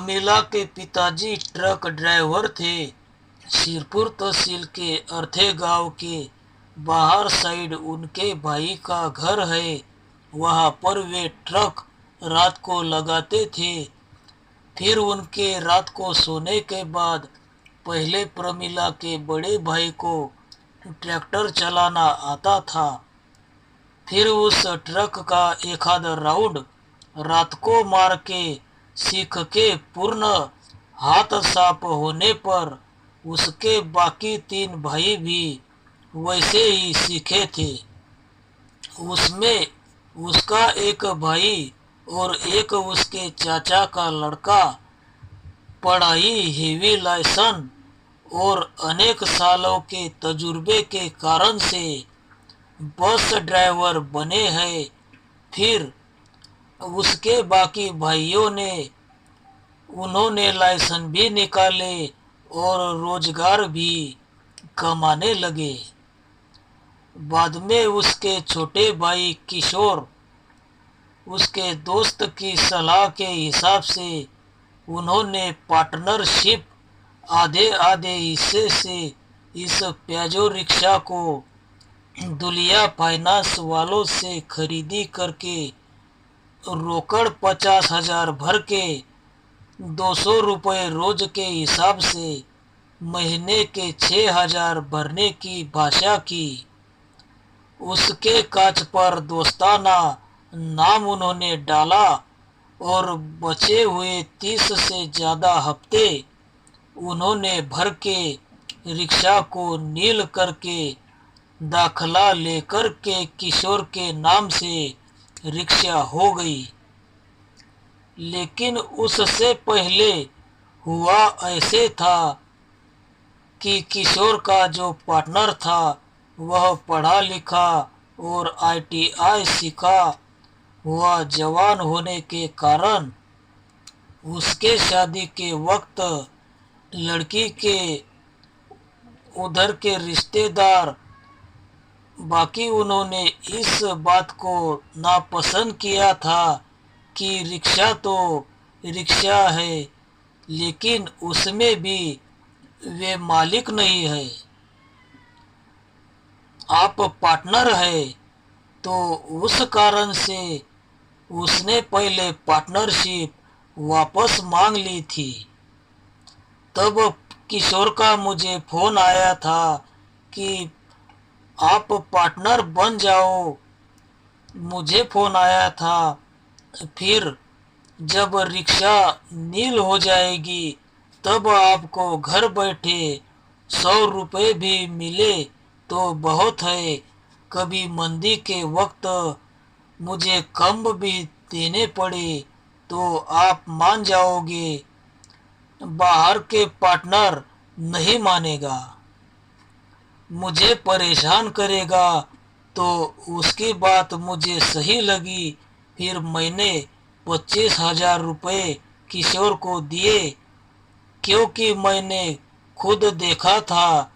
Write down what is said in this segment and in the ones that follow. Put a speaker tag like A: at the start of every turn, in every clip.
A: प्रमिला के पिताजी truck driver थे। सिरपुर तहसील के अर्थे गांव के बाहर साइड उनके भाई का घर है। वहां पर वे ट्रक रात को लगाते थे। फिर उनके रात को सोने के बाद पहले प्रमिला के बड़े भाई को ट्रैक्टर चलाना आता था। फिर उस ट्रक का एक आध राउंड रात को मार के सीख के पूर्ण हाथ साफ होने पर उसके बाकी 3 भाई भी वैसे ही सीखे थे। उसमें उसका एक भाई और एक उसके चाचा का लड़का पढ़ाई, हेवी लाइसेंस और अनेक सालों के तजुर्बे के कारण से बस ड्राइवर बने हैं। फिर उसके बाकी भाइयों ने उन्होंने लाइसेंस भी निकाले और रोजगार भी कमाने लगे। बाद में उसके छोटे भाई किशोर उसके दोस्त की सलाह के हिसाब से उन्होंने पार्टनरशिप आधे आधे हिस्से से इस प्याजो रिक्शा को दुलिया फाइनेंस वालों से खरीदी करके रोकड़ 50,000 भर के 200 रुपये रोज के हिसाब से महीने के 6,000 भरने की भाषा की। उसके कांच पर दोस्ताना नाम उन्होंने डाला और बचे हुए 30 से ज़्यादा हफ्ते उन्होंने भर के रिक्शा को नील करके दाखला लेकर के किशोर के नाम से रिक्शा हो गई। लेकिन उससे पहले हुआ ऐसे था कि किशोर का जो पार्टनर था वह पढ़ा लिखा और ITI सीखा हुआ जवान होने के कारण उसके शादी के वक्त लड़की के उधर के रिश्तेदार बाकी उन्होंने इस बात को नापसंद किया था कि रिक्शा तो रिक्शा है लेकिन उसमें भी वे मालिक नहीं है। आप पार्टनर है। तो उस कारण से उसने पहले पार्टनरशिप वापस मांग ली थी। तब किशोर का मुझे फोन आया था कि आप पार्टनर बन जाओ। मुझे फोन आया था। फिर जब रिक्शा नील हो जाएगी तब आपको घर बैठे 100 रुपये भी मिले तो बहुत है। कभी मंदी के वक्त मुझे कम भी देने पड़े तो आप मान जाओगे। बाहर के पार्टनर नहीं मानेगा, मुझे परेशान करेगा। तो उसकी बात मुझे सही लगी। फिर मैंने 25,000 रुपये किशोर को दिए क्योंकि मैंने खुद देखा था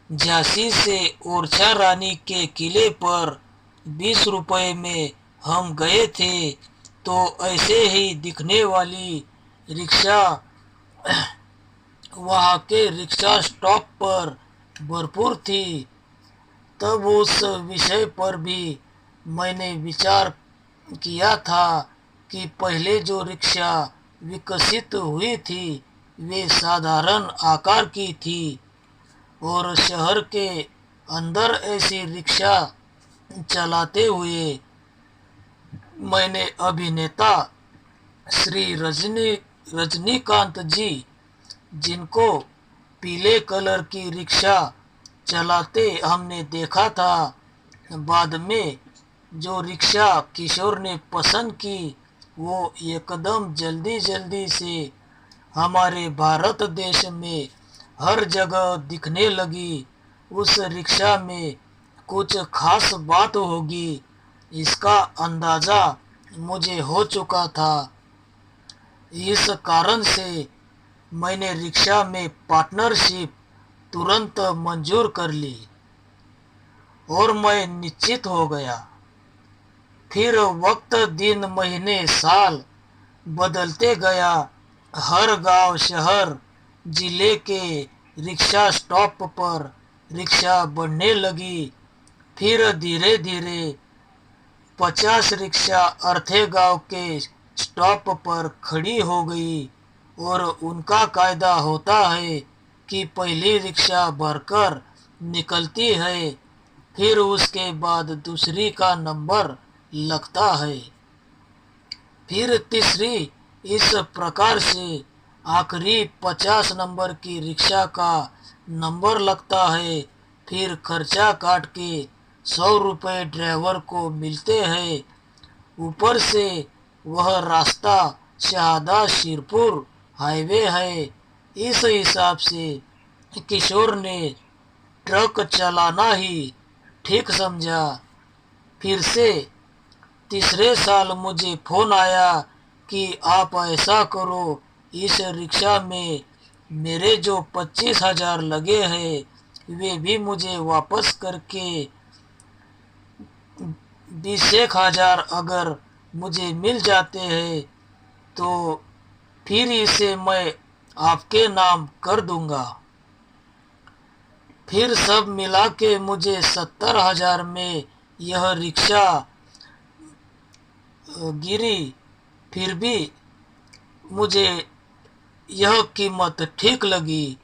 A: झांसी से ओरछा रानी के किले पर 20 रुपये में हम गए थे। तो ऐसे ही दिखने वाली रिक्शा वहाँ के रिक्शा स्टॉप पर भरपूर थी। तब उस विषय पर भी मैंने विचार किया था कि पहले जो रिक्शा विकसित हुई थी वे साधारण आकार की थी और शहर के अंदर ऐसी रिक्शा चलाते हुए मैंने अभिनेता श्री रजनीकांत जी, जिनको पीले कलर की रिक्शा चलाते हमने देखा था। बाद में जो रिक्शा किशोर ने पसंद की वो एकदम जल्दी जल्दी से हमारे भारत देश में हर जगह दिखने लगी। उस रिक्शा में कुछ खास बात होगी इसका अंदाज़ा मुझे हो चुका था। इस कारण से मैंने रिक्शा में पार्टनरशिप तुरंत मंजूर कर ली और मैं निश्चित हो गया। फिर वक्त, दिन, महीने, साल बदलते गया। हर गांव, शहर, जिले के रिक्शा स्टॉप पर रिक्शा बढ़ने लगी। फिर धीरे धीरे 50 रिक्शा अर्थे गांव के स्टॉप पर खड़ी हो गई और उनका कायदा होता है कि पहली रिक्शा भरकर निकलती है, फिर उसके बाद दूसरी का नंबर लगता है, फिर तीसरी। इस प्रकार से आखिरी 50 नंबर की रिक्शा का नंबर लगता है। फिर खर्चा काट के 100 रुपये ड्राइवर को मिलते हैं। ऊपर से वह रास्ता शहादा शिरपुर हाईवे है। इस हिसाब से किशोर ने ट्रक चलाना ही ठीक समझा। फिर से तीसरे साल मुझे फोन आया कि आप ऐसा करो, इस रिक्शा में मेरे जो 25,000 लगे हैं वे भी मुझे वापस करके 20,000 अगर मुझे मिल जाते हैं तो फिर इसे मैं आपके नाम कर दूंगा। फिर सब मिला के मुझे 70,000 में यह रिक्शा गिरी। फिर भी मुझे यह कीमत ठीक लगी,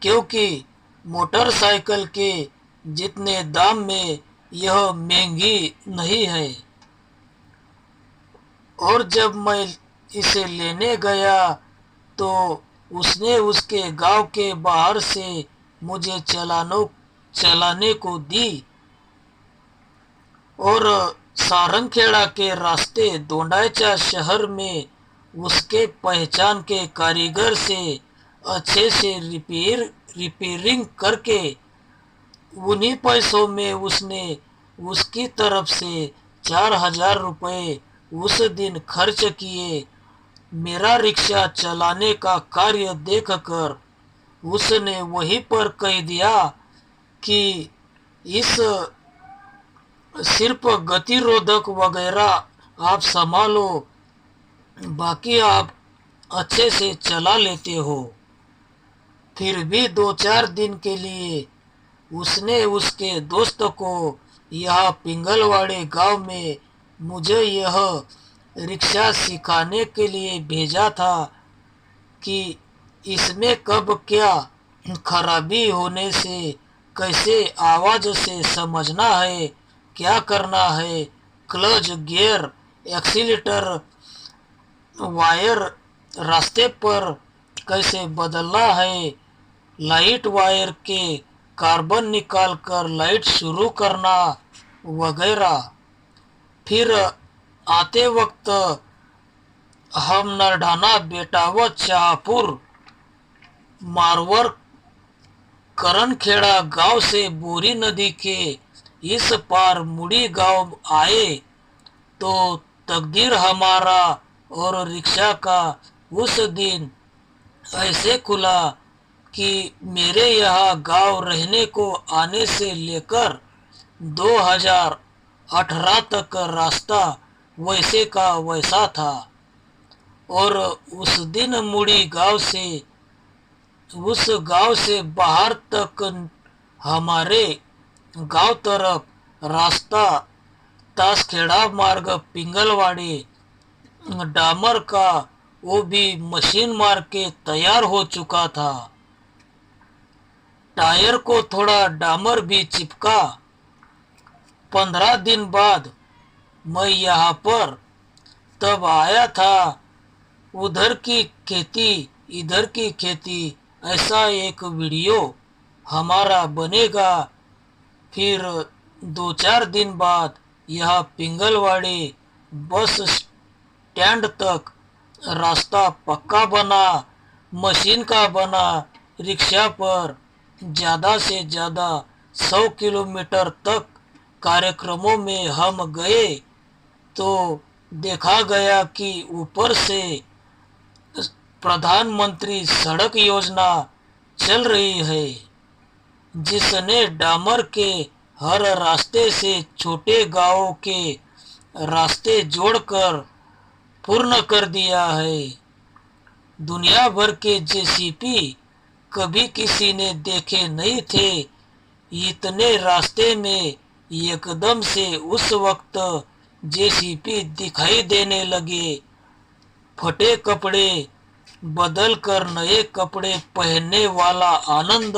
A: क्योंकि मोटरसाइकिल के जितने दाम में यह महंगी नहीं है। और जब मैं इसे लेने गया तो उसने उसके गांव के बाहर से मुझे चलाने को दी और सारंगखेड़ा के रास्ते दोंडाईचा शहर में उसके पहचान के कारीगर से अच्छे से रिपेयरिंग करके उन्हीं पैसों में उसने उसकी तरफ से 4,000 रुपये उस दिन खर्च किए। मेरा रिक्शा चलाने का कार्य देखकर उसने वहीं पर कह दिया कि इस सिर्फ गतिरोधक वगैरह आप संभालो, बाकी आप अच्छे से चला लेते हो। फिर भी 2-4 दिन के लिए उसने उसके दोस्त को यहाँ पिंगलवाड़े गांव में मुझे यह रिक्शा सिखाने के लिए भेजा था कि इसमें कब क्या खराबी होने से कैसे आवाज़ से समझना है, क्या करना है, क्लच, गियर, एक्सीलेटर, वायर रास्ते पर कैसे बदलना है, लाइट वायर के कार्बन निकाल कर लाइट शुरू करना वगैरह। फिर आते वक्त हम नरढाना, बेटावत, शाहपुर, मारवर, करणखेड़ा गांव से बोरी नदी के इस पार मुड़ी गांव आए तो तकदीर हमारा और रिक्शा का उस दिन ऐसे खुला कि मेरे यहाँ गांव रहने को आने से लेकर 2018 तक रास्ता वैसे का वैसा था। और उस दिन मुड़ी उस गांव से बाहर तक हमारे गांव तरफ रास्ता तासखेड़ा मार्ग, पिंगलवाड़ी, डामर का वो भी मशीन मार के तैयार हो चुका था। टायर को थोड़ा डामर भी चिपका। 15 दिन बाद मैं यहाँ पर तब आया था। उधर की खेती इधर की खेती ऐसा एक वीडियो हमारा बनेगा। फिर 2-4 दिन बाद यह पिंगलवाड़ी बस स्टैंड तक रास्ता पक्का बना, मशीन का बना। रिक्शा पर ज़्यादा से ज़्यादा 100 किलोमीटर तक कार्यक्रमों में हम गए तो देखा गया कि ऊपर से प्रधानमंत्री सड़क योजना चल रही है, जिसने डामर के हर रास्ते से छोटे गांवों के रास्ते जोड़कर पूर्ण कर दिया है। दुनिया भर के जेसीपी कभी किसी ने देखे नहीं थे। इतने रास्ते में एकदम से उस वक्त जेसीपी दिखाई देने लगे। फटे कपड़े बदल कर नए कपड़े पहनने वाला आनंद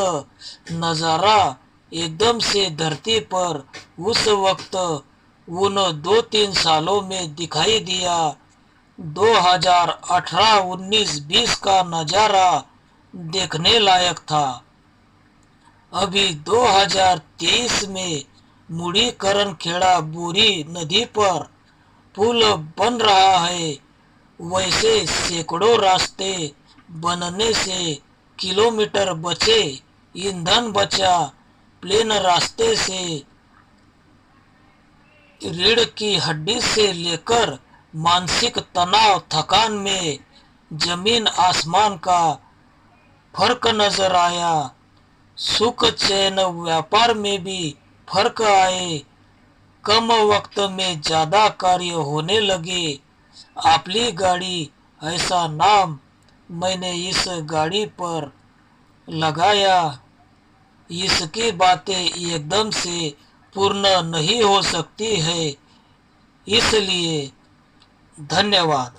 A: नजारा एकदम से धरती पर उस वक्त उन 2-3 सालों में दिखाई दिया। 2018, 19, 20 का नजारा देखने लायक था। अभी 2023 में मुड़ीकरण खेड़ा बोरी नदी पर पुल बन रहा है। वैसे सैकड़ों रास्ते बनने से किलोमीटर बचे, ईंधन बचा। प्लेन रास्ते से रीढ़ की हड्डी से लेकर मानसिक तनाव थकान में जमीन आसमान का फर्क नजर आया। सुख चैन व्यापार में भी फर्क आए। कम वक्त में ज्यादा कार्य होने लगे। आपली गाड़ी ऐसा नाम मैंने इस गाड़ी पर लगाया। इसकी बातें एकदम से पूर्ण नहीं हो सकती है, इसलिए धन्यवाद।